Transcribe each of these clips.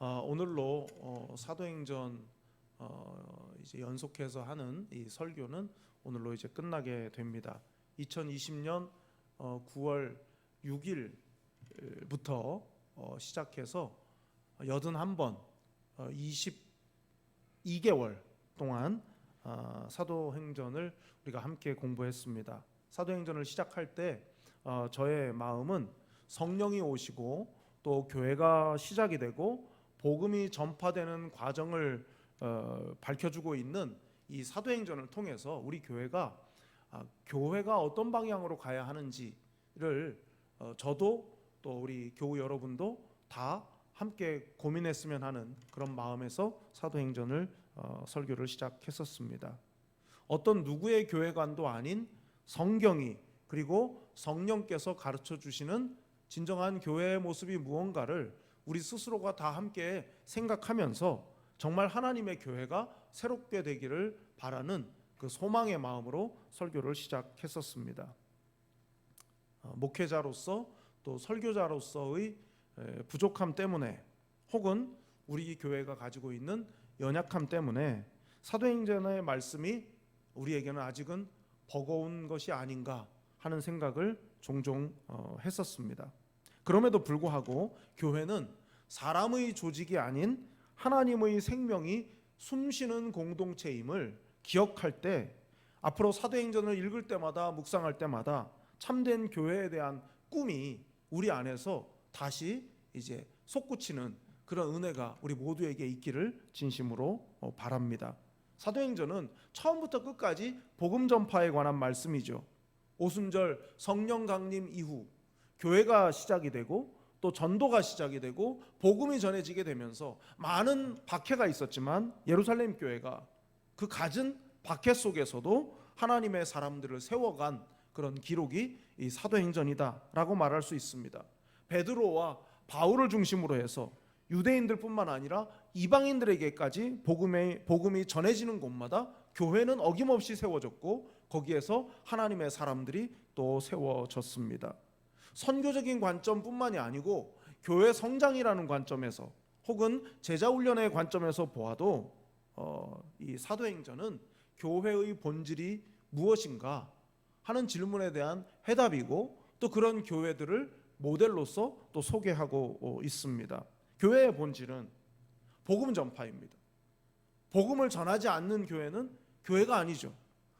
오늘로 사도행전 이제 연속해서 하는 이 설교는 오늘로 이제 끝나게 됩니다. 2020년 9월 6일부터 시작해서 81번 22개월 동안 사도행전을 우리가 함께 공부했습니다. 사도행전을 시작할 때 저의 마음은 성령이 오시고 또 교회가 시작이 되고 복음이 전파되는 과정을 밝혀주고 있는 이 사도행전을 통해서 우리 교회가 어떤 방향으로 가야 하는지를 저도 또 우리 교우 여러분도 다 함께 고민했으면 하는 그런 마음에서 사도행전을 설교를 시작했었습니다. 어떤 누구의 교회관도 아닌 성경이 그리고 성령께서 가르쳐 주시는 진정한 교회의 모습이 무언가를 우리 스스로가 다 함께 생각하면서 정말 하나님의 교회가 새롭게 되기를 바라는 그 소망의 마음으로 설교를 시작했었습니다. 목회자로서 또 설교자로서의 부족함 때문에 혹은 우리 교회가 가지고 있는 연약함 때문에 사도행전의 말씀이 우리에게는 아직은 버거운 것이 아닌가 하는 생각을 종종 했었습니다. 그럼에도 불구하고 교회는 사람의 조직이 아닌 하나님의 생명이 숨쉬는 공동체임을 기억할 때 앞으로 사도행전을 읽을 때마다 묵상할 때마다 참된 교회에 대한 꿈이 우리 안에서 다시 이제 솟구치는 그런 은혜가 우리 모두에게 있기를 진심으로 바랍니다. 사도행전은 처음부터 끝까지 복음 전파에 관한 말씀이죠. 오순절 성령 강림 이후 교회가 시작이 되고 또 전도가 시작이 되고 복음이 전해지게 되면서 많은 박해가 있었지만 예루살렘 교회가 그 갖은 박해 속에서도 하나님의 사람들을 세워간 그런 기록이 이 사도행전이다라고 말할 수 있습니다. 베드로와 바울을 중심으로 해서 유대인들뿐만 아니라 이방인들에게까지 복음이 전해지는 곳마다 교회는 어김없이 세워졌고 거기에서 하나님의 사람들이 또 세워졌습니다. 선교적인 관점뿐만이 아니고 교회 성장이라는 관점에서 혹은 제자훈련의 관점에서 보아도 이 사도행전은 교회의 본질이 무엇인가 하는 질문에 대한 해답이고 또 그런 교회들을 모델로서 또 소개하고 있습니다. 교회의 본질은 복음 전파입니다. 복음을 전하지 않는 교회는 교회가 아니죠.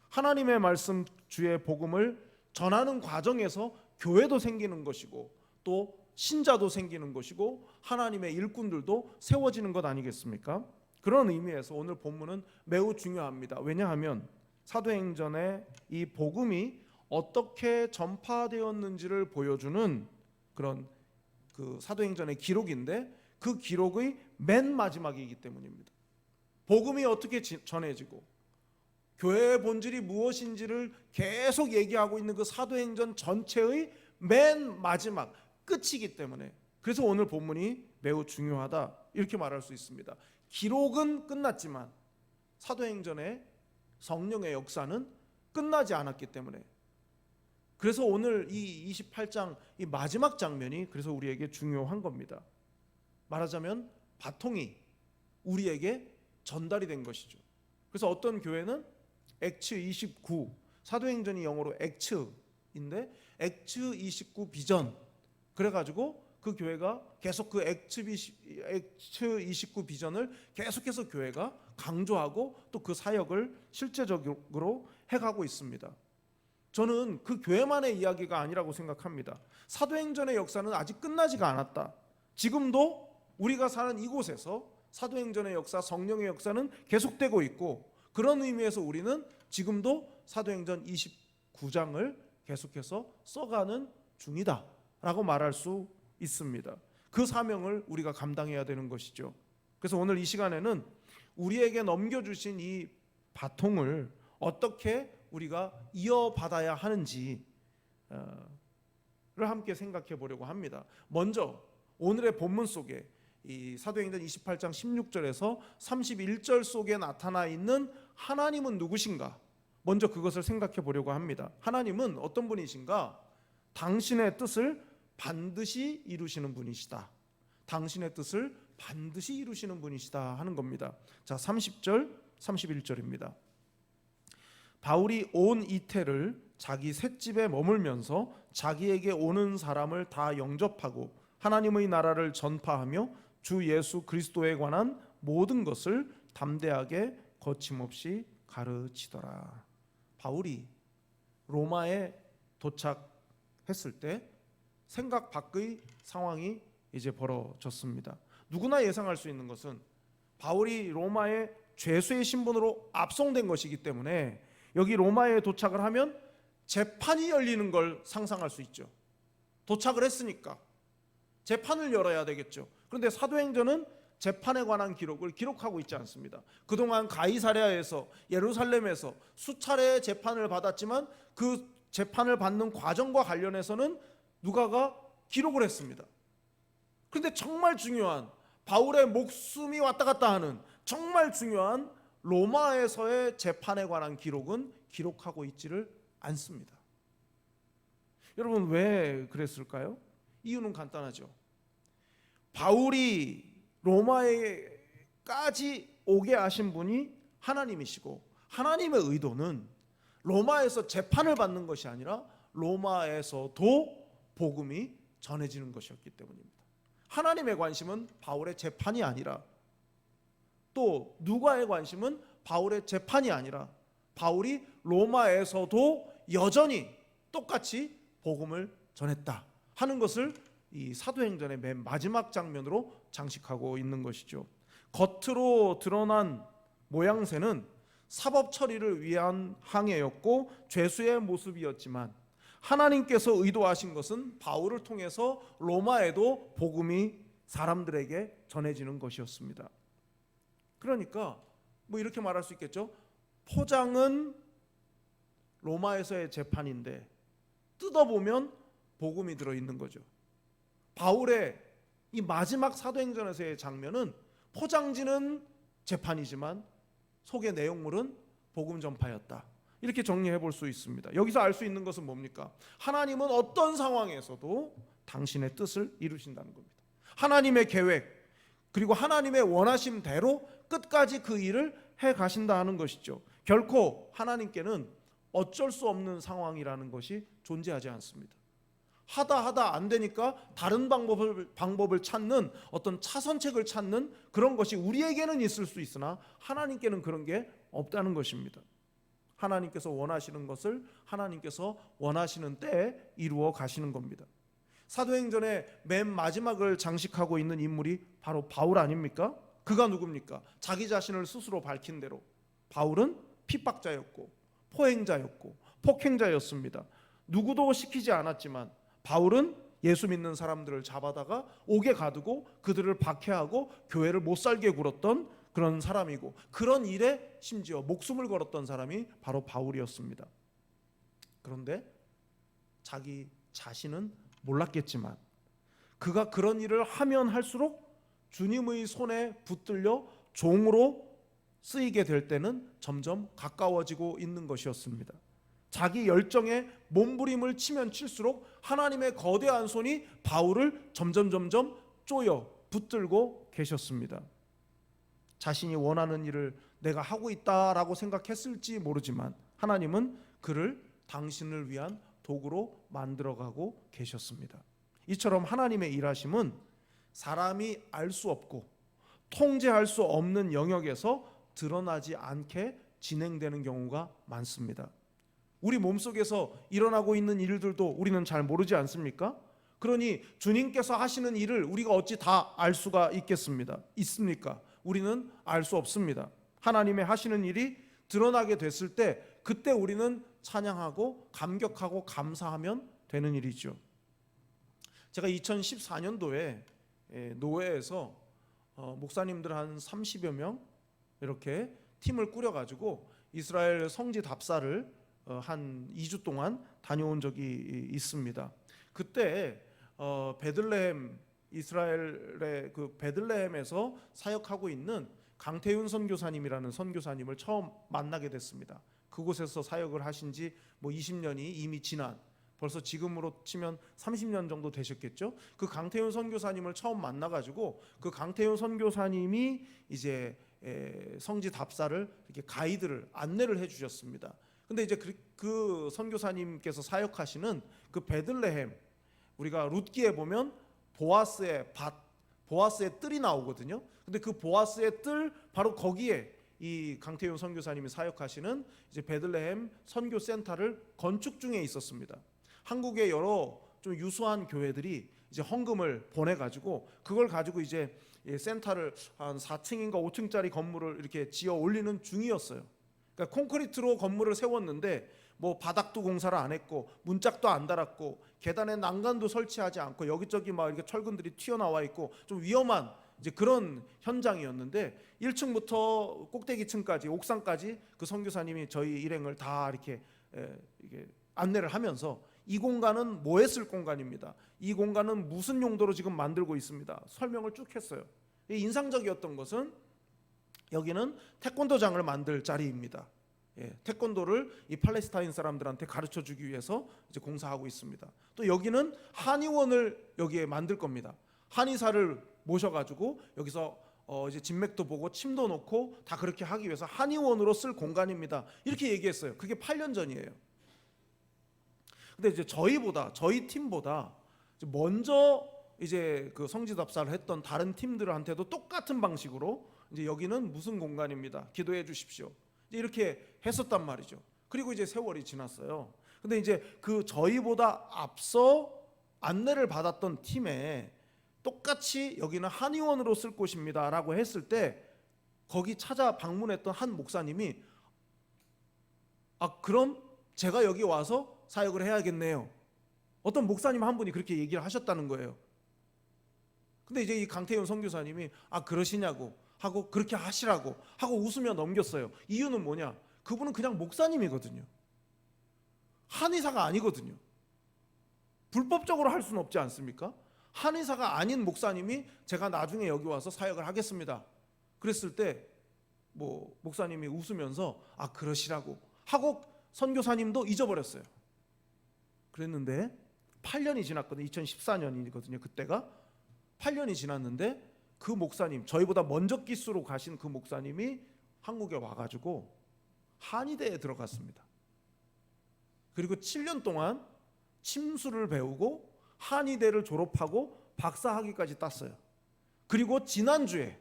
하나님의 말씀 주의 복음을 전하는 과정에서 교회도 생기는 것이고 또 신자도 생기는 것이고 하나님의 일꾼들도 세워지는 것 아니겠습니까? 그런 의미에서 오늘 본문은 매우 중요합니다. 왜냐하면 사도행전의 이 복음이 어떻게 전파되었는지를 보여주는 그런 그 사도행전의 기록인데 그 기록의 맨 마지막이기 때문입니다. 복음이 어떻게 전해지고 교회의 본질이 무엇인지를 계속 얘기하고 있는 그 사도행전 전체의 맨 마지막 끝이기 때문에 그래서 오늘 본문이 매우 중요하다 이렇게 말할 수 있습니다. 기록은 끝났지만 사도행전의 성령의 역사는 끝나지 않았기 때문에 그래서 오늘 이 28장 이 마지막 장면이 그래서 우리에게 중요한 겁니다. 말하자면 바통이 우리에게 전달이 된 것이죠. 그래서 어떤 교회는 액츠 29 사도행전이 영어로 액츠인데 액츠 29 비전 그래가지고 그 교회가 계속 그 액츠 29 비전을 계속해서 교회가 강조하고 또 그 사역을 실제적으로 해가고 있습니다. 저는 그 교회만의 이야기가 아니라고 생각합니다. 사도행전의 역사는 아직 끝나지가 않았다. 지금도 우리가 사는 이곳에서 사도행전의 역사, 성령의 역사는 계속되고 있고 그런 의미에서 우리는 지금도 사도행전 29장을 계속해서 써가는 중이다 라고 말할 수 있습니다. 그 사명을 우리가 감당해야 되는 것이죠. 그래서 오늘 이 시간에는 우리에게 넘겨주신 이 바통을 어떻게 우리가 이어받아야 하는지를 함께 생각해 보려고 합니다. 먼저 오늘의 본문 속에 이 사도행전 28장 16절에서 31절 속에 나타나 있는 하나님은 누구신가? 먼저 그것을 생각해 보려고 합니다. 하나님은 어떤 분이신가? 당신의 뜻을 반드시 이루시는 분이시다. 당신의 뜻을 반드시 이루시는 분이시다 하는 겁니다. 자, 30절 31절입니다. 바울이 온 이태를 자기 셋집에 머물면서 자기에게 오는 사람을 다 영접하고 하나님의 나라를 전파하며 주 예수 그리스도에 관한 모든 것을 담대하게 거침없이 가르치더라. 바울이 로마에 도착했을 때 생각 밖의 상황이 이제 벌어졌습니다. 누구나 예상할 수 있는 것은 바울이 로마의 죄수의 신분으로 압송된 것이기 때문에 여기 로마에 도착을 하면 재판이 열리는 걸 상상할 수 있죠. 도착을 했으니까 재판을 열어야 되겠죠. 그런데 사도행전은 재판에 관한 기록을 기록하고 있지 않습니다. 그동안 가이사랴에서 예루살렘에서 수차례 재판을 받았지만 그 재판을 받는 과정과 관련해서는 누가가 기록을 했습니다. 그런데 정말 중요한 바울의 목숨이 왔다 갔다 하는 정말 중요한 로마에서의 재판에 관한 기록은 기록하고 있지를 않습니다. 여러분 왜 그랬을까요? 이유는 간단하죠. 바울이 로마에까지 오게 하신 분이 하나님이시고 하나님의 의도는 로마에서 재판을 받는 것이 아니라 로마에서도 복음이 전해지는 것이었기 때문입니다. 하나님의 관심은 바울의 재판이 아니라 또 누가의 관심은 바울의 재판이 아니라 바울이 로마에서도 여전히 똑같이 복음을 전했다 하는 것을 이 사도행전의 맨 마지막 장면으로 장식하고 있는 것이죠. 겉으로 드러난 모양새는 사법 처리를 위한 항해였고 죄수의 모습이었지만 하나님께서 의도하신 것은 바울을 통해서 로마에도 복음이 사람들에게 전해지는 것이었습니다. 그러니까 뭐 이렇게 말할 수 있겠죠. 포장은 로마에서의 재판인데 뜯어보면 복음이 들어있는 거죠. 바울의 이 마지막 사도행전에서의 장면은 포장지는 재판이지만 속의 내용물은 복음 전파였다. 이렇게 정리해 볼 수 있습니다. 여기서 알 수 있는 것은 뭡니까? 하나님은 어떤 상황에서도 당신의 뜻을 이루신다는 겁니다. 하나님의 계획 그리고 하나님의 원하심대로 끝까지 그 일을 해 가신다 하는 것이죠. 결코 하나님께는 어쩔 수 없는 상황이라는 것이 존재하지 않습니다. 하다 안 되니까 다른 방법을 찾는 어떤 차선책을 찾는 그런 것이 우리에게는 있을 수 있으나 하나님께는 그런 게 없다는 것입니다. 하나님께서 원하시는 것을 하나님께서 원하시는 때에 이루어 가시는 겁니다. 사도행전의 맨 마지막을 장식하고 있는 인물이 바로 바울 아닙니까? 그가 누굽니까? 자기 자신을 스스로 밝힌 대로 바울은 핍박자였고 포행자였고 폭행자였습니다. 누구도 시키지 않았지만 바울은 예수 믿는 사람들을 잡아다가 옥에 가두고 그들을 박해하고 교회를 못 살게 굴었던 그런 사람이고 그런 일에 심지어 목숨을 걸었던 사람이 바로 바울이었습니다. 그런데 자기 자신은 몰랐겠지만 그가 그런 일을 하면 할수록 주님의 손에 붙들려 종으로 쓰이게 될 때는 점점 가까워지고 있는 것이었습니다. 자기 열정에 몸부림을 치면 칠수록 하나님의 거대한 손이 바울을 점점 쪼여 붙들고 계셨습니다. 자신이 원하는 일을 내가 하고 있다라고 생각했을지 모르지만 하나님은 그를 당신을 위한 도구로 만들어가고 계셨습니다. 이처럼 하나님의 일하심은 사람이 알 수 없고 통제할 수 없는 영역에서 드러나지 않게 진행되는 경우가 많습니다. 우리 몸속에서 일어나고 있는 일들도 우리는 잘 모르지 않습니까? 그러니 주님께서 하시는 일을 우리가 어찌 다 알 수가 있습니까? 우리는 알 수 없습니다. 하나님의 하시는 일이 드러나게 됐을 때 그때 우리는 찬양하고 감격하고 감사하면 되는 일이죠. 제가 2014년도에 노회에서 목사님들 한 30여 명 이렇게 팀을 꾸려가지고 이스라엘 성지 답사를 한 2주 동안 다녀온 적이 있습니다. 그때 베들레헴 이스라엘의 그 베들레헴에서 사역하고 있는 강태윤 선교사님이라는 선교사님을 처음 만나게 됐습니다. 그곳에서 사역을 하신 지 20년이 이미 지난 벌써 지금으로 치면 30년 정도 되셨겠죠. 그 강태윤 선교사님을 처음 만나가지고 그 강태윤 선교사님이 이제 성지 답사를 이렇게 가이드를 안내를 해주셨습니다. 근데 이제 그 선교사님께서 사역하시는 그 베들레헴, 우리가 룻기에 보면 보아스의 밭, 보아스의 뜰이 나오거든요. 근데 그 보아스의 뜰 바로 거기에 이 강태윤 선교사님이 사역하시는 이제 베들레헴 선교 센터를 건축 중에 있었습니다. 한국의 여러 좀 유수한 교회들이 이제 헌금을 보내 가지고 그걸 가지고 이제 센터를 한 4층인가 5층짜리 건물을 이렇게 지어 올리는 중이었어요. 그러니까 콘크리트로 건물을 세웠는데 뭐 바닥도 공사를 안 했고 문짝도 안 달았고 계단에 난간도 설치하지 않고 여기저기 막 이렇게 철근들이 튀어나와 있고 좀 위험한 이제 그런 현장이었는데 1층부터 꼭대기층까지 옥상까지 그 선교사님이 저희 일행을 다 이렇게 안내를 하면서 이 공간은 뭐 했을 공간입니다. 이 공간은 무슨 용도로 지금 만들고 있습니다. 설명을 쭉 했어요. 인상적이었던 것은 여기는 태권도장을 만들 자리입니다. 태권도를 이 팔레스타인 사람들한테 가르쳐 주기 위해서 이제 공사하고 있습니다. 또 여기는 한의원을 여기에 만들 겁니다. 한의사를 모셔가지고 여기서 이제 진맥도 보고 침도 놓고 다 그렇게 하기 위해서 한의원으로 쓸 공간입니다. 이렇게 얘기했어요. 그게 8년 전이에요. 근데 이제 저희 팀보다 먼저 이제 그 성지답사를 했던 다른 팀들한테도 똑같은 방식으로 이제 여기는 무슨 공간입니다. 기도해 주십시오. 이렇게 했었단 말이죠. 그리고 이제 세월이 지났어요. 근데 이제 그 저희보다 앞서 안내를 받았던 팀에 똑같이 여기는 한의원으로 쓸 곳입니다라고 했을 때 거기 찾아 방문했던 한 목사님이 그럼 제가 여기 와서 사역을 해야겠네요. 어떤 목사님 한 분이 그렇게 얘기를 하셨다는 거예요. 근데 이제 이 강태윤 선교사님이 그러시냐고 하고 그렇게 하시라고 하고 웃으며 넘겼어요. 이유는 뭐냐? 그분은 그냥 목사님이거든요. 한의사가 아니거든요. 불법적으로 할 수는 없지 않습니까? 한의사가 아닌 목사님이 제가 나중에 여기 와서 사역을 하겠습니다. 그랬을 때 뭐 목사님이 웃으면서 그러시라고 하고 선교사님도 잊어버렸어요. 그랬는데 8년이 지났거든요. 2014년이거든요. 그때가 8년이 지났는데 그 목사님, 저희보다 먼저 기수로 가신 그 목사님이 한국에 와가지고 한의대에 들어갔습니다. 그리고 7년 동안 침수를 배우고 한의대를 졸업하고 박사학위까지 땄어요. 그리고 지난주에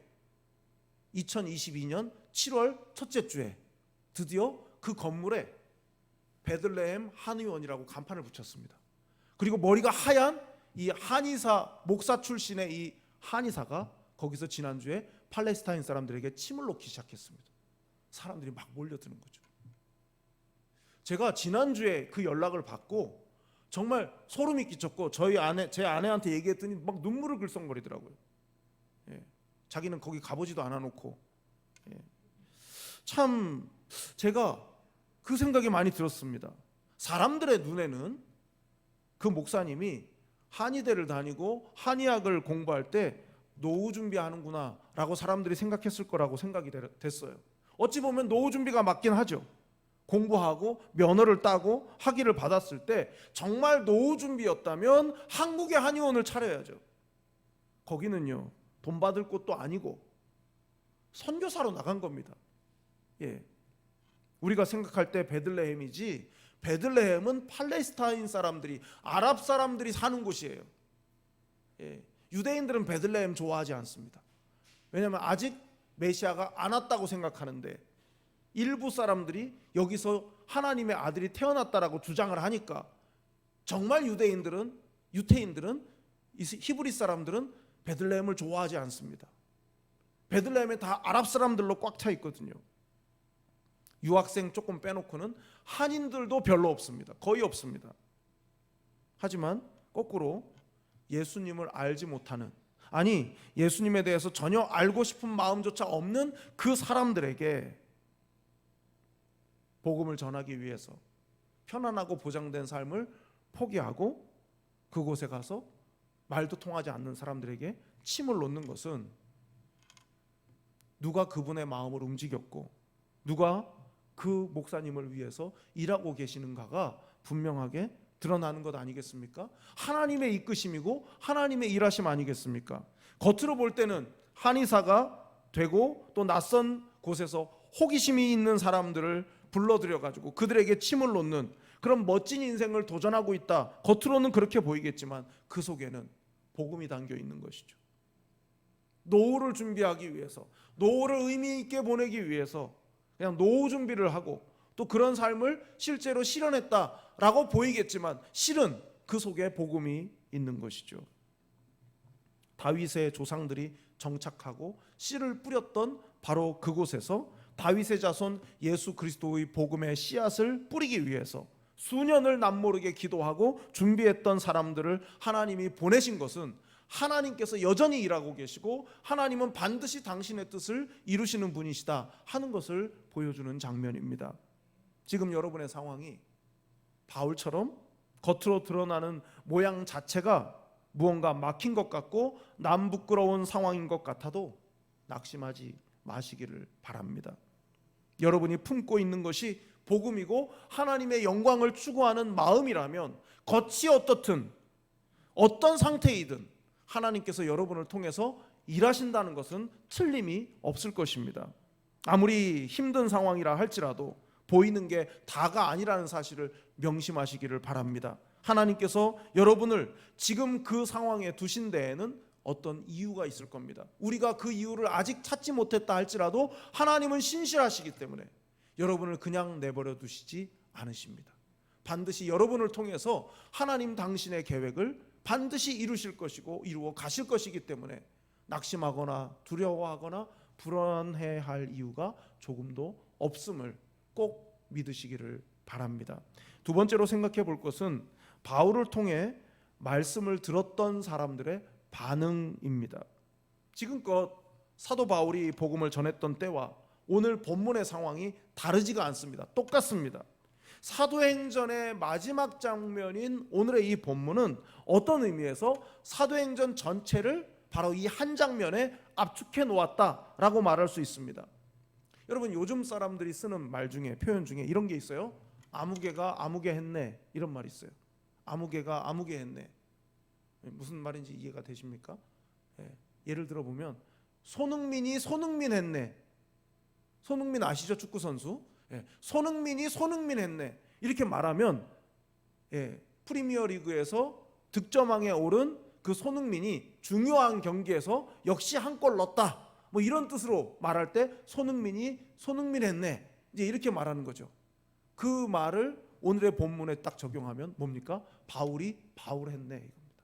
2022년 7월 첫째 주에 드디어 그 건물에 베들레헴 한의원이라고 간판을 붙였습니다. 그리고 머리가 하얀 이 한의사 목사 출신의 이 한의사가 거기서 지난주에 팔레스타인 사람들에게 침을 놓기 시작했습니다. 사람들이 막 몰려드는 거죠. 제가 지난주에 그 연락을 받고 정말 소름이 끼쳤고 제 아내한테 얘기했더니 막 눈물을 글썽거리더라고요. 자기는 거기 가보지도 않아놓고. 참 제가 그 생각이 많이 들었습니다. 사람들의 눈에는 그 목사님이 한의대를 다니고 한의학을 공부할 때 노후 준비하는구나 라고 사람들이 생각했을 거라고 생각이 됐어요. 어찌 보면 노후 준비가 맞긴 하죠. 공부하고 면허를 따고 학위를 받았을 때 정말 노후 준비였다면 한국의 한의원을 차려야죠. 거기는요 돈 받을 곳도 아니고 선교사로 나간 겁니다. 우리가 생각할 때 베들레헴이지 베들레헴은 팔레스타인 사람들이 아랍 사람들이 사는 곳이에요. 유대인들은 베들레헴 좋아하지 않습니다. 왜냐하면 아직 메시아가 안 왔다고 생각하는데 일부 사람들이 여기서 하나님의 아들이 태어났다라고 주장을 하니까 정말 유태인들은 히브리 사람들은 베들레헴을 좋아하지 않습니다. 베들레헴에 다 아랍 사람들로 꽉 차 있거든요. 유학생 조금 빼놓고는 한인들도 별로 없습니다. 거의 없습니다. 하지만 거꾸로 예수님을 알지 못하는, 아니 예수님에 대해서 전혀 알고 싶은 마음조차 없는 그 사람들에게 복음을 전하기 위해서 편안하고 보장된 삶을 포기하고 그곳에 가서 말도 통하지 않는 사람들에게 침을 놓는 것은 누가 그분의 마음을 움직였고 누가 그 목사님을 위해서 일하고 계시는가가 분명하게 드러나는 것 아니겠습니까? 하나님의 이끄심이고 하나님의 일하심 아니겠습니까? 겉으로 볼 때는 한의사가 되고 또 낯선 곳에서 호기심이 있는 사람들을 불러들여 가지고 그들에게 침을 놓는 그런 멋진 인생을 도전하고 있다. 겉으로는 그렇게 보이겠지만 그 속에는 복음이 담겨 있는 것이죠. 노후를 준비하기 위해서, 노후를 의미 있게 보내기 위해서 그냥 노후 준비를 하고 또 그런 삶을 실제로 실현했다라고 보이겠지만 실은 그 속에 복음이 있는 것이죠. 다윗의 조상들이 정착하고 씨를 뿌렸던 바로 그곳에서 다윗의 자손 예수 그리스도의 복음의 씨앗을 뿌리기 위해서 수년을 남모르게 기도하고 준비했던 사람들을 하나님이 보내신 것은 하나님께서 여전히 일하고 계시고 하나님은 반드시 당신의 뜻을 이루시는 분이시다 하는 것을 보여주는 장면입니다. 지금 여러분의 상황이 바울처럼 겉으로 드러나는 모양 자체가 무언가 막힌 것 같고 남 부끄러운 상황인 것 같아도 낙심하지 마시기를 바랍니다. 여러분이 품고 있는 것이 복음이고 하나님의 영광을 추구하는 마음이라면 겉이 어떻든 어떤 상태이든 하나님께서 여러분을 통해서 일하신다는 것은 틀림이 없을 것입니다. 아무리 힘든 상황이라 할지라도 보이는 게 다가 아니라는 사실을 명심하시기를 바랍니다. 하나님께서 여러분을 지금 그 상황에 두신 데에는 어떤 이유가 있을 겁니다. 우리가 그 이유를 아직 찾지 못했다 할지라도 하나님은 신실하시기 때문에 여러분을 그냥 내버려 두시지 않으십니다. 반드시 여러분을 통해서 하나님 당신의 계획을 반드시 이루실 것이고 이루어 가실 것이기 때문에 낙심하거나 두려워하거나 불안해할 이유가 조금도 없음을 꼭 믿으시기를 바랍니다. 두 번째로 생각해 볼 것은 바울을 통해 말씀을 들었던 사람들의 반응입니다. 지금껏 사도 바울이 복음을 전했던 때와 오늘 본문의 상황이 다르지가 않습니다. 똑같습니다. 사도행전의 마지막 장면인 오늘의 이 본문은 어떤 의미에서 사도행전 전체를 바로 이 한 장면에 압축해 놓았다라고 말할 수 있습니다. 여러분 요즘 사람들이 쓰는 말 중에 표현 중에 이런 게 있어요. 아무개가 아무개 했네 이런 말이 있어요. 아무개가 아무개 했네. 무슨 말인지 이해가 되십니까? 예를 들어 보면 손흥민이 손흥민 했네. 손흥민 아시죠? 축구 선수. 손흥민이 손흥민 했네. 이렇게 말하면 프리미어리그에서 득점왕에 오른 그 손흥민이 중요한 경기에서 역시 한 골 넣었다. 뭐 이런 뜻으로 말할 때 손흥민이 손흥민 했네. 이제 이렇게 말하는 거죠. 그 말을 오늘의 본문에 딱 적용하면 뭡니까? 바울이 바울 했네 이겁니다.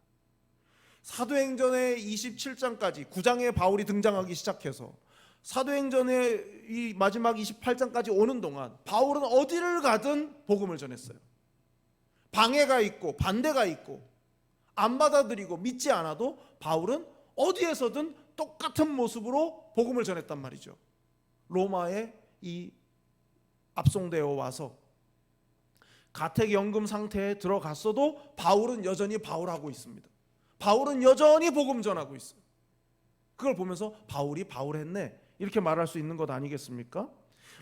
사도행전의 27장까지 9장에 바울이 등장하기 시작해서 사도행전의 이 마지막 28장까지 오는 동안 바울은 어디를 가든 복음을 전했어요. 방해가 있고 반대가 있고 안 받아들이고 믿지 않아도 바울은 어디에서든 똑같은 모습으로 복음을 전했단 말이죠. 로마에 이 압송되어 와서 가택연금 상태에 들어갔어도 바울은 여전히 바울하고 있습니다. 바울은 여전히 복음 전하고 있어요. 그걸 보면서 바울이 바울했네 이렇게 말할 수 있는 것 아니겠습니까?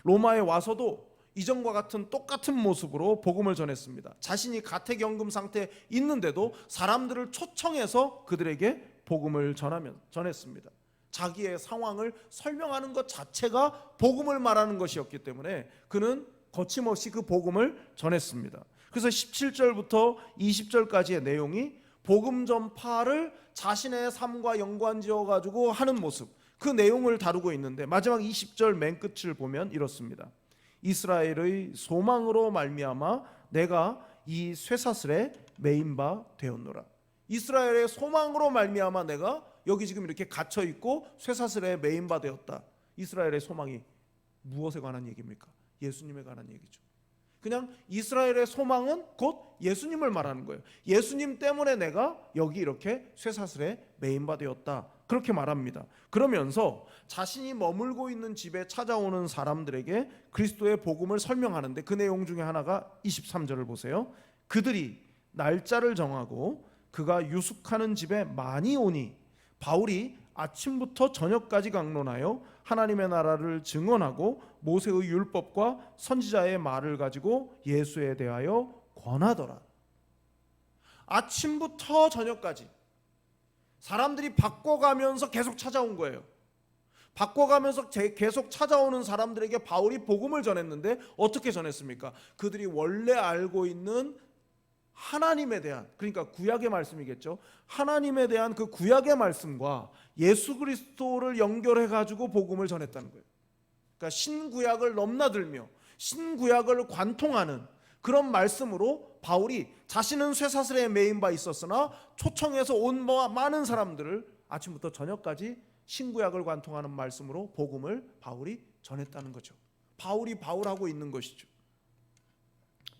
로마에 와서도 이전과 같은 똑같은 모습으로 복음을 전했습니다. 자신이 가택연금 상태에 있는데도 사람들을 초청해서 그들에게 복음을 전했습니다. 자기의 상황을 설명하는 것 자체가 복음을 말하는 것이었기 때문에 그는 거침없이 그 복음을 전했습니다. 그래서 17절부터 20절까지의 내용이 복음 전파를 자신의 삶과 연관지어 가지고 하는 모습, 그 내용을 다루고 있는데 마지막 20절 맨 끝을 보면 이렇습니다. 이스라엘의 소망으로 말미암아 내가 이 쇠사슬에 매인 바 되었노라. 이스라엘의 소망으로 말미암아 내가 여기 지금 이렇게 갇혀 있고 쇠사슬에 매인 바 되었다. 이스라엘의 소망이 무엇에 관한 얘기입니까? 예수님에 관한 얘기죠. 그냥 이스라엘의 소망은 곧 예수님을 말하는 거예요. 예수님 때문에 내가 여기 이렇게 쇠사슬에 매인 바 되었다. 그렇게 말합니다. 그러면서 자신이 머물고 있는 집에 찾아오는 사람들에게 그리스도의 복음을 설명하는데 그 내용 중에 하나가 23절을 보세요. 그들이 날짜를 정하고 그가 유숙하는 집에 많이 오니 바울이 아침부터 저녁까지 강론하여 하나님의 나라를 증언하고 모세의 율법과 선지자의 말을 가지고 예수에 대하여 권하더라. 아침부터 저녁까지 사람들이 바꿔가면서 계속 찾아온 거예요. 바꿔가면서 계속 찾아오는 사람들에게 바울이 복음을 전했는데 어떻게 전했습니까? 그들이 원래 알고 있는 하나님에 대한, 그러니까 구약의 말씀이겠죠. 하나님에 대한 그 구약의 말씀과 예수 그리스도를 연결해 가지고 복음을 전했다는 거예요. 그러니까 신구약을 넘나들며 신구약을 관통하는 그런 말씀으로 바울이 자신은 쇠사슬에 매인 바 있었으나 초청해서 온 많은 사람들을 아침부터 저녁까지 신구약을 관통하는 말씀으로 복음을 바울이 전했다는 거죠. 바울이 바울하고 있는 것이죠.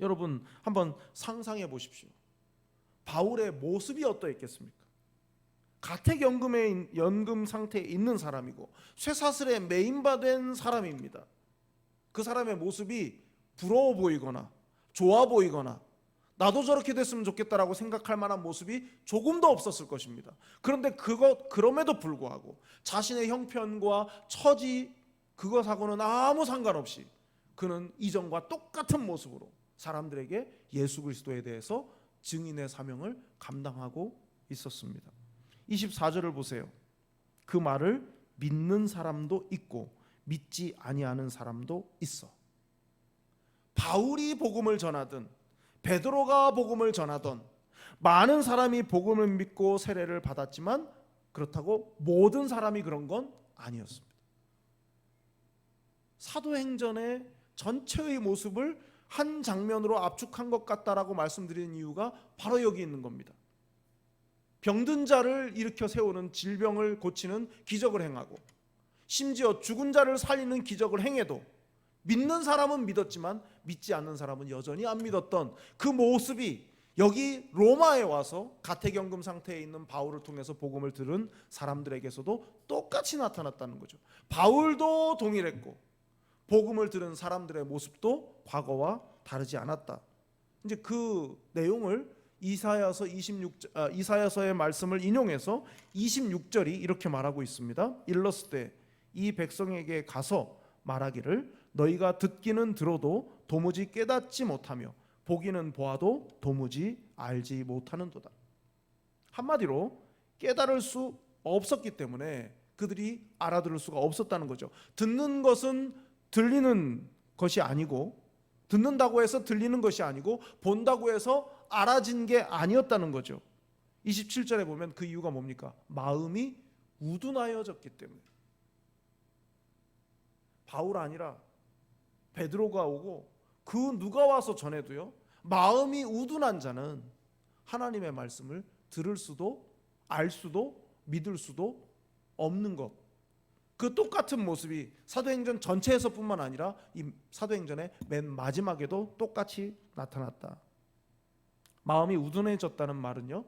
여러분 한번 상상해 보십시오. 바울의 모습이 어떠했겠습니까? 가택연금에 연금 상태에 있는 사람이고 쇠사슬에 매인바된 사람입니다. 그 사람의 모습이 부러워 보이거나 좋아 보이거나 나도 저렇게 됐으면 좋겠다라고 생각할 만한 모습이 조금도 없었을 것입니다. 그런데 그럼에도 불구하고 자신의 형편과 처지 그것하고는 아무 상관없이 그는 이전과 똑같은 모습으로 사람들에게 예수 그리스도에 대해서 증인의 사명을 감당하고 있었습니다. 24절을 보세요. 그 말을 믿는 사람도 있고 믿지 아니하는 사람도 있어. 바울이 복음을 전하든 베드로가 복음을 전하던 많은 사람이 복음을 믿고 세례를 받았지만 그렇다고 모든 사람이 그런 건 아니었습니다. 사도행전의 전체의 모습을 한 장면으로 압축한 것 같다라고 말씀드리는 이유가 바로 여기 있는 겁니다. 병든 자를 일으켜 세우는, 질병을 고치는 기적을 행하고 심지어 죽은 자를 살리는 기적을 행해도 믿는 사람은 믿었지만 믿지 않는 사람은 여전히 안 믿었던 그 모습이 여기 로마에 와서 가택연금 상태에 있는 바울을 통해서 복음을 들은 사람들에게서도 똑같이 나타났다는 거죠. 바울도 동일했고 복음을 들은 사람들의 모습도 과거와 다르지 않았다. 이제 그 내용을 이사야서의 말씀을 인용해서 26절이 이렇게 말하고 있습니다. 일렀을 때 이 백성에게 가서 말하기를 너희가 듣기는 들어도 도무지 깨닫지 못하며 보기는 보아도 도무지 알지 못하는도다. 한마디로 깨달을 수 없었기 때문에 그들이 알아들을 수가 없었다는 거죠. 듣는 것은 들리는 것이 아니고, 듣는다고 해서 들리는 것이 아니고 본다고 해서 알아진 게 아니었다는 거죠. 27절에 보면 그 이유가 뭡니까? 마음이 우둔하여졌기 때문에. 바울 아니라 베드로가 오고 그 누가 와서 전해도요, 마음이 우둔한 자는 하나님의 말씀을 들을 수도 알 수도 믿을 수도 없는 것. 그 똑같은 모습이 사도행전 전체에서뿐만 아니라 이 사도행전의 맨 마지막에도 똑같이 나타났다. 마음이 우둔해졌다는 말은요,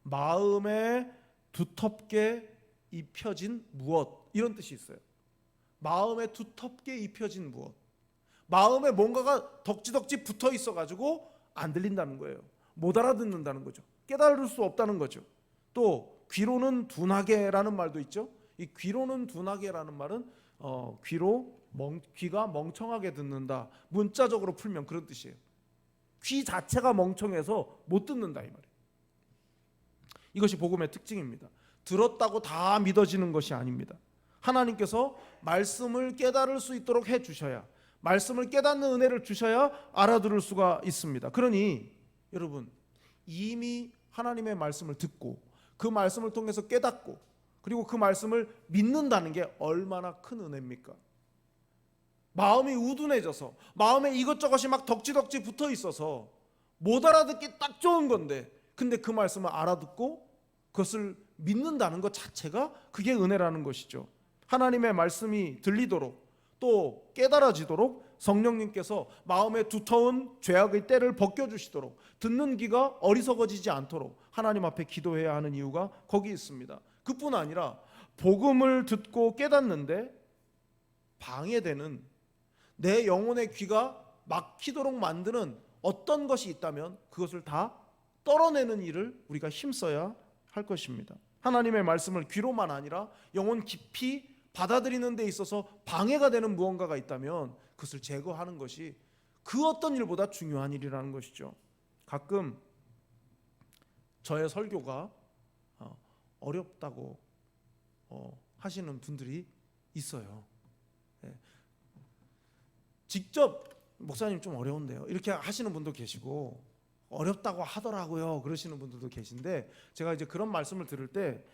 마음에 두텁게 입혀진 무엇, 이런 뜻이 있어요. 마음에 두텁게 입혀진 무엇, 마음에 뭔가가 덕지덕지 붙어 있어가지고 안 들린다는 거예요. 못 알아듣는다는 거죠. 깨달을 수 없다는 거죠. 또 귀로는 둔하게라는 말도 있죠. 이 귀로는 둔하게라는 말은 귀가 멍청하게 듣는다. 문자적으로 풀면 그런 뜻이에요. 귀 자체가 멍청해서 못 듣는다 이 말이에요. 이것이 복음의 특징입니다. 들었다고 다 믿어지는 것이 아닙니다. 하나님께서 말씀을 깨달을 수 있도록 해주셔야, 말씀을 깨닫는 은혜를 주셔야 알아들을 수가 있습니다. 그러니 여러분, 이미 하나님의 말씀을 듣고 그 말씀을 통해서 깨닫고 그리고 그 말씀을 믿는다는 게 얼마나 큰 은혜입니까? 마음이 우둔해져서 마음에 이것저것이 막 덕지덕지 붙어 있어서 못 알아듣기 딱 좋은 건데, 근데 그 말씀을 알아듣고 그것을 믿는다는 것 자체가 그게 은혜라는 것이죠. 하나님의 말씀이 들리도록 또 깨달아지도록 성령님께서 마음에 두터운 죄악의 때를 벗겨주시도록, 듣는 귀가 어리석어지지 않도록 하나님 앞에 기도해야 하는 이유가 거기 있습니다. 그뿐 아니라 복음을 듣고 깨닫는데 방해되는, 내 영혼의 귀가 막히도록 만드는 어떤 것이 있다면 그것을 다 떨어내는 일을 우리가 힘써야 할 것입니다. 하나님의 말씀을 귀로만 아니라 영혼 깊이 받아들이는 데 있어서 방해가 되는 무언가가 있다면 그것을 제거하는 것이 그 어떤 일보다 중요한 일이라는 것이죠. 가끔 저의 설교가 어렵다고 하시는 분들이 있어요. 예. 직접 목사님 좀 어려운데요, 이렇게 하시는 분도 계시고, 어렵다고 하더라고요 그러시는 분들도 계신데, 제가 이제 그런 말씀을 들을 때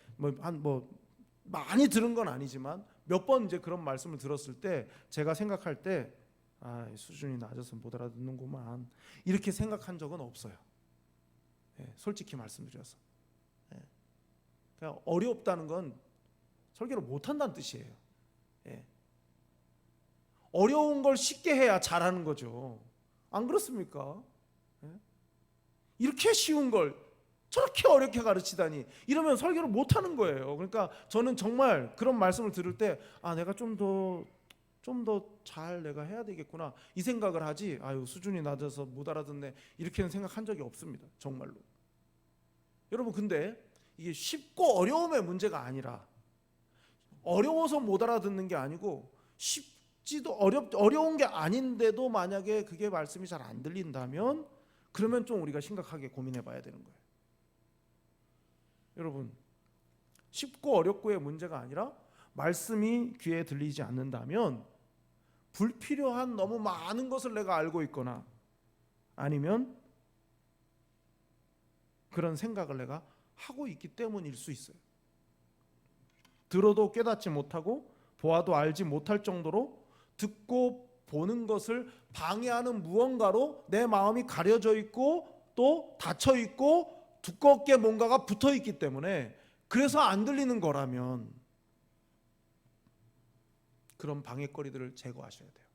많이 들은 건 아니지만 몇 번 이제 그런 말씀을 들었을 때 제가 생각할 때 수준이 낮아서 못 알아듣는구만, 이렇게 생각한 적은 없어요. 예, 솔직히 말씀드려서. 예. 그냥 어렵다는 건 설교를 못한다는 뜻이에요. 예. 어려운 걸 쉽게 해야 잘하는 거죠. 안 그렇습니까? 예? 이렇게 쉬운 걸 저렇게 어렵게 가르치다니, 이러면 설교를 못하는 거예요. 그러니까 저는 정말 그런 말씀을 들을 때 내가 좀 더 잘 내가 해야 되겠구나, 이 생각을 하지, 수준이 낮아서 못 알아듣네 이렇게는 생각한 적이 없습니다. 정말로. 여러분, 근데 이게 쉽고 어려움의 문제가 아니라, 어려워서 못 알아듣는 게 아니고 쉽지도 어려운 게 아닌데도 만약에 그게 말씀이 잘 안 들린다면, 그러면 좀 우리가 심각하게 고민해 봐야 되는 거예요. 여러분, 쉽고 어렵고의 문제가 아니라 말씀이 귀에 들리지 않는다면, 불필요한 너무 많은 것을 내가 알고 있거나, 아니면 그런 생각을 내가 하고 있기 때문일 수 있어요. 들어도 깨닫지 못하고 보아도 알지 못할 정도로 듣고 보는 것을 방해하는 무언가로 내 마음이 가려져 있고 또 닫혀 있고 두껍게 뭔가가 붙어 있기 때문에, 그래서 안 들리는 거라면 그런 방해거리들을 제거하셔야 돼요.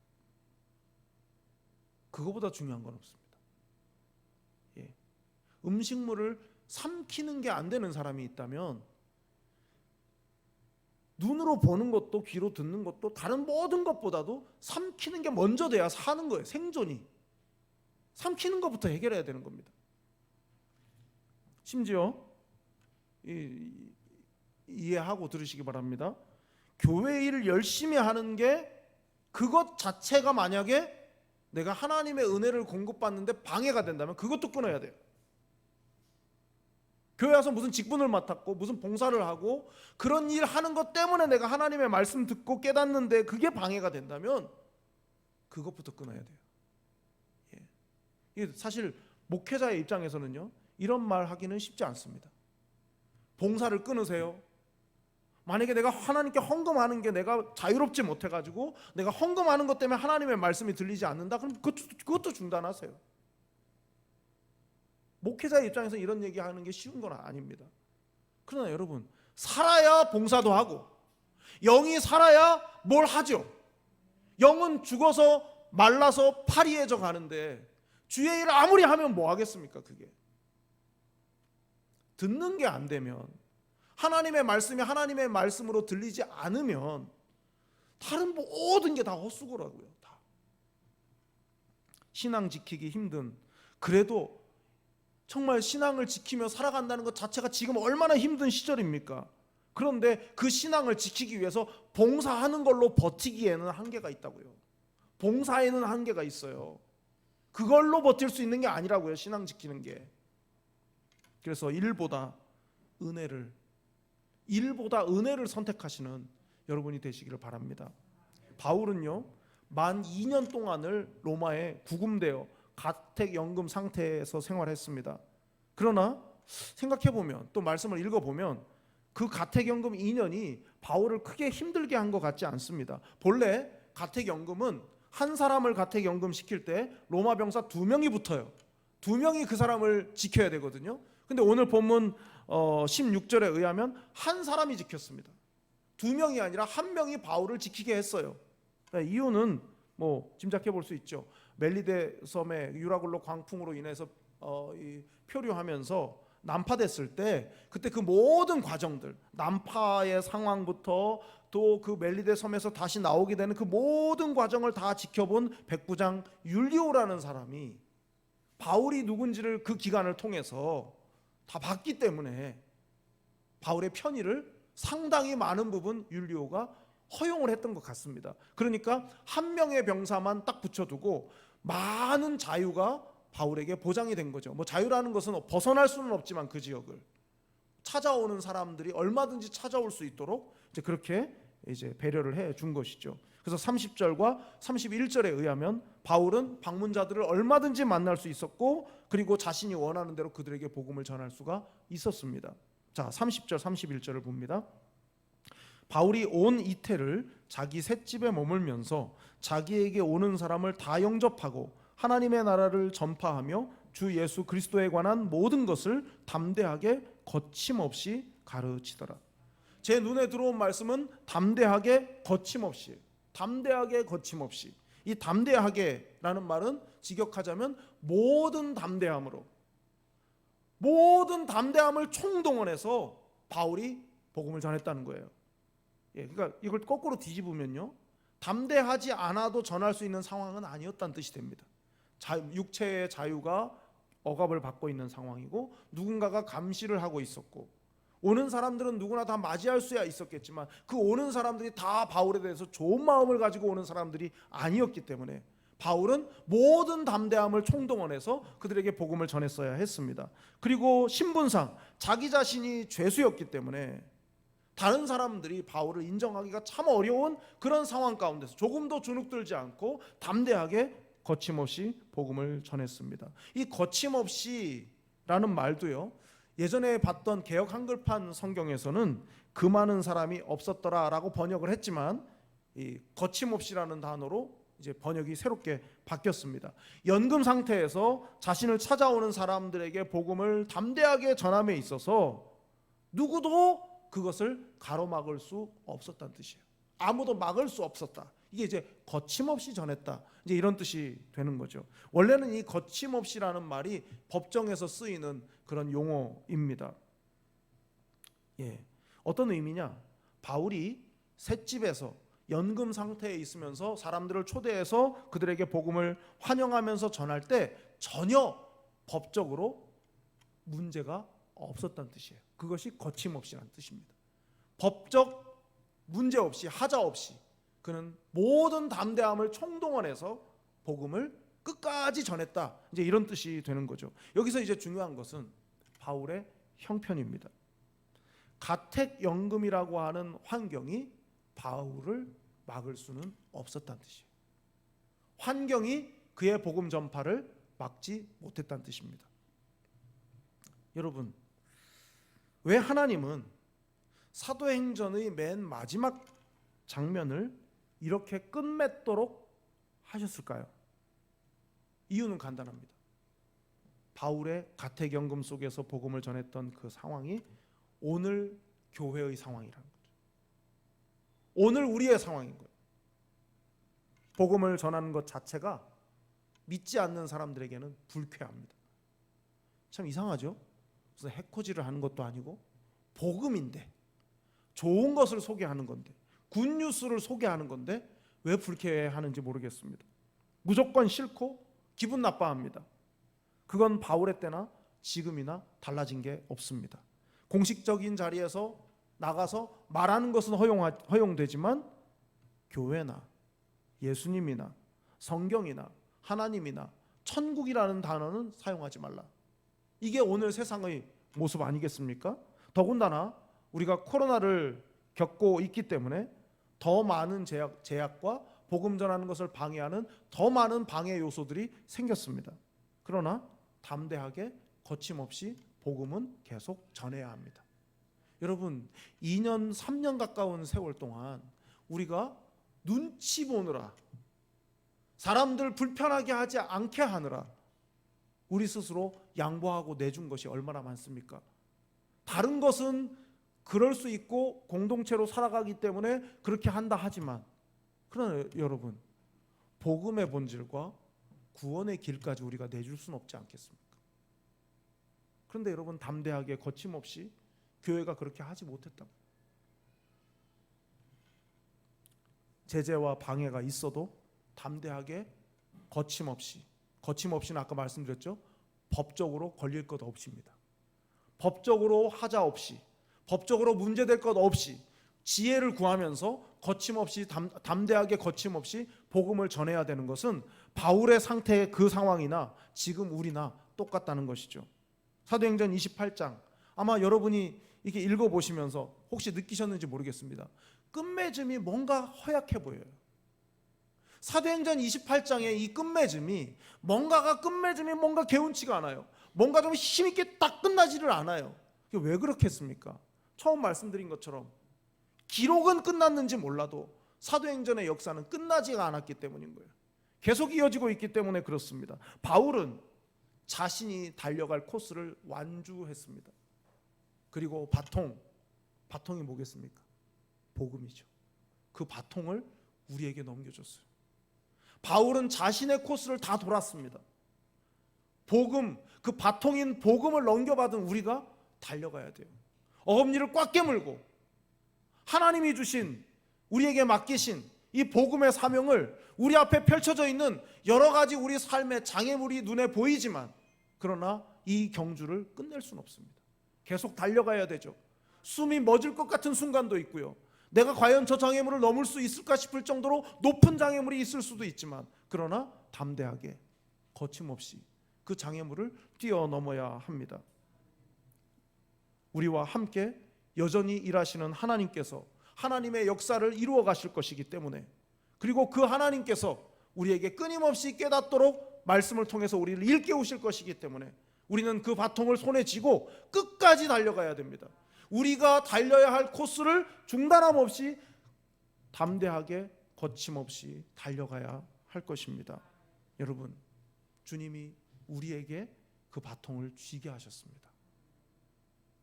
그거보다 중요한 건 없습니다. 예. 음식물을 삼키는 게 안 되는 사람이 있다면, 눈으로 보는 것도 귀로 듣는 것도 다른 모든 것보다도 삼키는 게 먼저 돼야 사는 거예요. 생존이. 삼키는 것부터 해결해야 되는 겁니다. 심지어 이해하고 들으시기 바랍니다. 교회 일을 열심히 하는 게, 그것 자체가 만약에 내가 하나님의 은혜를 공급받는데 방해가 된다면 그것도 끊어야 돼요. 교회 와서 무슨 직분을 맡았고 무슨 봉사를 하고 그런 일 하는 것 때문에 내가 하나님의 말씀 듣고 깨닫는데 그게 방해가 된다면 그것부터 끊어야 돼요. 예. 이게 사실 목회자의 입장에서는요, 이런 말 하기는 쉽지 않습니다. 봉사를 끊으세요. 만약에 내가 하나님께 헌금하는 게 내가 자유롭지 못해가지고 내가 헌금하는 것 때문에 하나님의 말씀이 들리지 않는다, 그럼 그것도 중단하세요. 목회자의 입장에서 이런 얘기하는 게 쉬운 건 아닙니다. 그러나 여러분, 살아야 봉사도 하고 영이 살아야 뭘 하죠. 영은 죽어서 말라서 파리해져 가는데 주의 일을 아무리 하면 뭐 하겠습니까? 그게 듣는 게 안 되면, 하나님의 말씀이 하나님의 말씀으로 들리지 않으면 다른 모든 게 다 헛수고라고요. 다. 신앙 지키기 힘든, 그래도 정말 신앙을 지키며 살아간다는 것 자체가 지금 얼마나 힘든 시절입니까? 그런데 그 신앙을 지키기 위해서 봉사하는 걸로 버티기에는 한계가 있다고요. 봉사에는 한계가 있어요. 그걸로 버틸 수 있는 게 아니라고요, 신앙 지키는 게. 그래서 일보다 은혜를 선택하시는 여러분이 되시기를 바랍니다. 바울은요, 만 2년 동안을 로마에 구금되어 가택연금 상태에서 생활했습니다. 그러나 생각해보면, 또 말씀을 읽어보면 그 가택연금 2년이 바울을 크게 힘들게 한 것 같지 않습니다. 본래 가택연금은 한 사람을 가택연금 시킬 때 로마 병사 2명이 붙어요. 2명이 그 사람을 지켜야 되거든요. 근데 오늘 본문 16절에 의하면 한 사람이 지켰습니다. 2명이 아니라 1명이 바울을 지키게 했어요. 이유는 뭐 짐작해 볼 수 있죠. 멜리데 섬의 유라굴로 광풍으로 인해서 표류하면서 난파됐을 때, 그때 그 모든 과정들, 난파의 상황부터 또 그 멜리데 섬에서 다시 나오게 되는 그 모든 과정을 다 지켜본 백부장 율리오라는 사람이 바울이 누군지를 그 기간을 통해서 다 봤기 때문에 바울의 편의를 상당히 많은 부분 율리오가 허용을 했던 것 같습니다. 그러니까 1명의 병사만 딱 붙여두고 많은 자유가 바울에게 보장이 된 거죠. 뭐 자유라는 것은 벗어날 수는 없지만 그 지역을 찾아오는 사람들이 얼마든지 찾아올 수 있도록 이제 그렇게 이제 배려를 해 준 것이죠. 그래서 30절과 31절에 의하면 바울은 방문자들을 얼마든지 만날 수 있었고, 그리고 자신이 원하는 대로 그들에게 복음을 전할 수가 있었습니다. 자, 30절 31절을 봅니다. 바울이 온 이태를 자기 셋집에 머물면서 자기에게 오는 사람을 다 영접하고 하나님의 나라를 전파하며 주 예수 그리스도에 관한 모든 것을 담대하게 거침없이 가르치더라. 제 눈에 들어온 말씀은 담대하게 거침없이, 담대하게 거침없이. 이 담대하게라는 말은 직역하자면 모든 담대함으로, 모든 담대함을 총동원해서 바울이 복음을 전했다는 거예요. 그러니까 이걸 거꾸로 뒤집으면요, 담대하지 않아도 전할 수 있는 상황은 아니었다는 뜻이 됩니다. 육체의 자유가 억압을 받고 있는 상황이고, 누군가가 감시를 하고 있었고, 오는 사람들은 누구나 다 맞이할 수야 있었겠지만 그 오는 사람들이 다 바울에 대해서 좋은 마음을 가지고 오는 사람들이 아니었기 때문에 바울은 모든 담대함을 총동원해서 그들에게 복음을 전했어야 했습니다. 그리고 신분상 자기 자신이 죄수였기 때문에 다른 사람들이 바울을 인정하기가 참 어려운 그런 상황 가운데서 조금도 주눅들지 않고 담대하게 거침없이 복음을 전했습니다. 이 거침없이라는 말도요, 예전에 봤던 개역 한글판 성경에서는 그 많은 사람이 없었더라라고 번역을 했지만, 이 거침없이라는 단어로 이제 번역이 새롭게 바뀌었습니다. 연금 상태에서 자신을 찾아오는 사람들에게 복음을 담대하게 전함에 있어서 누구도 그것을 가로막을 수 없었다는 뜻이에요. 아무도 막을 수 없었다. 이게 이제 거침없이 전했다, 이제 이런 뜻이 되는 거죠. 원래는 이 거침없이라는 말이 법정에서 쓰이는 그런 용어입니다. 어떤 의미냐? 바울이 셋집에서 연금 상태에 있으면서 사람들을 초대해서 그들에게 복음을 환영하면서 전할 때 전혀 법적으로 문제가 없었다는 뜻이에요. 그것이 거침없이라는 뜻입니다. 법적 문제 없이, 하자 없이 그는 모든 담대함을 총동원해서 복음을 끝까지 전했다, 이제 이런 뜻이 되는 거죠. 여기서 이제 중요한 것은 바울의 형편입니다. 가택연금이라고 하는 환경이 바울을 막을 수는 없었다는 뜻이에요. 환경이 그의 복음 전파를 막지 못했다는 뜻입니다. 여러분, 왜 하나님은 사도행전의 맨 마지막 장면을 이렇게 끝맺도록 하셨을까요? 이유는 간단합니다. 바울의 가택연금 속에서 복음을 전했던 그 상황이 오늘 교회의 상황이라는 거죠. 오늘 우리의 상황인 거예요. 복음을 전하는 것 자체가 믿지 않는 사람들에게는 불쾌합니다. 참 이상하죠? 무슨 해코지를 하는 것도 아니고 복음인데, 좋은 것을 소개하는 건데, 굿뉴스를 소개하는 건데 왜 불쾌해하는지 모르겠습니다. 무조건 싫고 기분 나빠합니다. 그건 바울의 때나 지금이나 달라진 게 없습니다. 공식적인 자리에서 나가서 말하는 것은 허용되지만 교회나 예수님이나 성경이나 하나님이나 천국이라는 단어는 사용하지 말라. 이게 오늘 세상의 모습 아니겠습니까? 더군다나 우리가 코로나를 겪고 있기 때문에 더 많은 제약과 복음 전하는 것을 방해하는 더 많은 방해 요소들이 생겼습니다. 그러나 담대하게 거침없이 복음은 계속 전해야 합니다. 여러분, 2년 3년 가까운 세월 동안 우리가 눈치 보느라, 사람들 불편하게 하지 않게 하느라 우리 스스로 양보하고 내준 것이 얼마나 많습니까? 다른 것은 그럴 수 있고 공동체로 살아가기 때문에 그렇게 한다 하지만, 그러나 여러분, 복음의 본질과 구원의 길까지 우리가 내줄 수는 없지 않겠습니까? 그런데 여러분, 담대하게 거침없이 교회가 그렇게 하지 못했다고. 제재와 방해가 있어도 담대하게 거침없이는 아까 말씀드렸죠, 법적으로 걸릴 것 없이입니다. 법적으로 하자 없이, 법적으로 문제될 것 없이 지혜를 구하면서 거침없이 담대하게 거침없이 복음을 전해야 되는 것은 바울의 상태의 그 상황이나 지금 우리나 똑같다는 것이죠. 사도행전 28장 아마 여러분이 이렇게 읽어보시면서 혹시 느끼셨는지 모르겠습니다. 끝맺음이 뭔가 허약해 보여요. 사도행전 28장의 이 끝맺음이 끝맺음이 뭔가 개운치가 않아요. 뭔가 좀 힘있게 딱 끝나지를 않아요. 왜 그렇겠습니까? 처음 말씀드린 것처럼 기록은 끝났는지 몰라도 사도행전의 역사는 끝나지가 않았기 때문인 거예요. 계속 이어지고 있기 때문에 그렇습니다. 바울은 자신이 달려갈 코스를 완주했습니다. 그리고 바통이 뭐겠습니까? 복음이죠. 그 바통을 우리에게 넘겨줬어요. 바울은 자신의 코스를 다 돌았습니다. 복음, 그 바통인 복음을 넘겨받은 우리가 달려가야 돼요. 어금니를 꽉 깨물고 하나님이 주신, 우리에게 맡기신 이 복음의 사명을 우리 앞에 펼쳐져 있는 여러 가지 우리 삶의 장애물이 눈에 보이지만 그러나 이 경주를 끝낼 수는 없습니다. 계속 달려가야 되죠. 숨이 멎을 것 같은 순간도 있고요. 내가 과연 저 장애물을 넘을 수 있을까 싶을 정도로 높은 장애물이 있을 수도 있지만 그러나 담대하게 거침없이 그 장애물을 뛰어넘어야 합니다. 우리와 함께 여전히 일하시는 하나님께서 하나님의 역사를 이루어 가실 것이기 때문에, 그리고 그 하나님께서 우리에게 끊임없이 깨닫도록 말씀을 통해서 우리를 일깨우실 것이기 때문에 우리는 그 바통을 손에 쥐고 끝까지 달려가야 됩니다. 우리가 달려야 할 코스를 중단함 없이 담대하게 거침없이 달려가야 할 것입니다. 여러분, 주님이 우리에게 그 바통을 쥐게 하셨습니다.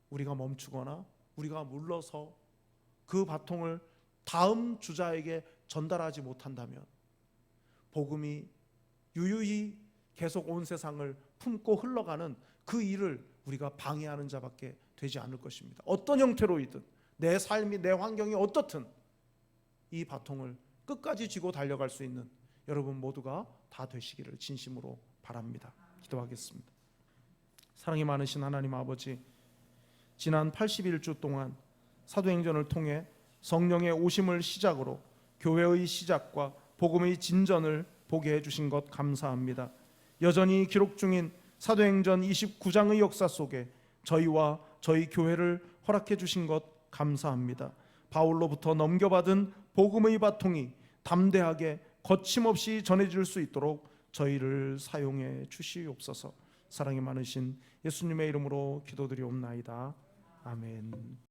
우리가 멈추거나 우리가 물러서 그 바통을 다음 주자에게 전달하지 못한다면 복음이 유유히 계속 온 세상을 품고 흘러가는 그 일을 우리가 방해하는 자밖에 되지 않을 것입니다. 어떤 형태로이든 내 삶이, 내 환경이 어떻든 이 바통을 끝까지 쥐고 달려갈 수 있는 여러분 모두가 다 되시기를 진심으로 바랍니다. 기도하겠습니다. 사랑이 많으신 하나님 아버지, 지난 81주 동안 사도행전을 통해 성령의 오심을 시작으로 교회의 시작과 복음의 진전을 보게 해주신 것 감사합니다. 여전히 기록 중인 사도행전 29장의 역사 속에 저희와 저희 교회를 허락해 주신 것 감사합니다. 바울로부터 넘겨받은 복음의 바통이 담대하게 거침없이 전해질 수 있도록 저희를 사용해 주시옵소서. 사랑이 많으신 예수님의 이름으로 기도드리옵나이다. 아멘.